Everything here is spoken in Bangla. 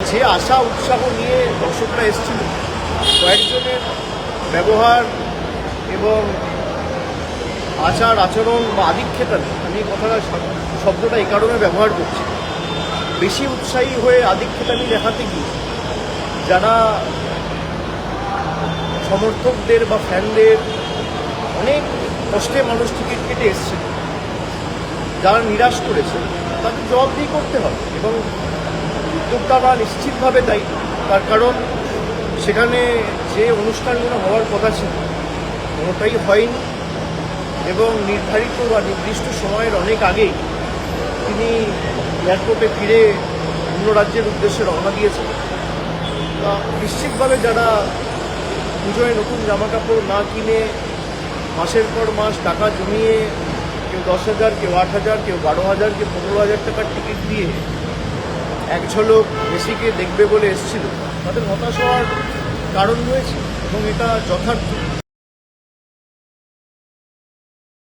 যে আশা উৎসাহ নিয়ে দর্শকরা এসেছিল, কয়েকজনের ব্যবহার এবং আচার আচরণ বা আধিক্ষেতামি, আমি শব্দটা এই কারণে ব্যবহার করছি, বেশি উৎসাহী হয়ে আধিক্ষেতামি দেখাতে গিয়ে যারা সমর্থকদের বা ফ্যানদের অনেক কষ্টে মানুষ টিকিট কেটে এসছে, যারা নিরাশ করেছে তাদের জবাবদিহি করতে হবে এবং উদ্যোক্তারা নিশ্চিতভাবে তাই। তার কারণ সেখানে যে অনুষ্ঠানগুলো হওয়ার কথা ছিল কোনোটাই হয়নি এবং নির্ধারিত বা নির্দিষ্ট সময়ের অনেক আগেই তিনি এয়ারপোর্টে ফিরে অন্য রাজ্যের উদ্দেশ্যে রওনা দিয়েছেন। তা নিশ্চিতভাবে যারা পুজোয় নতুন জামা কাপড় না কিনে মাসের পর মাস টাকা জমিয়ে কেউ 10,000, কেউ 8,000, কেউ 12,000, কেউ 15,000 টাকার টিকিট দিয়ে এক ঝলক মেসিকে দেখবে বলে এসেছিল, তাদের হতাশ হওয়ার কারণ রয়েছে এবং এটা যথার্থ।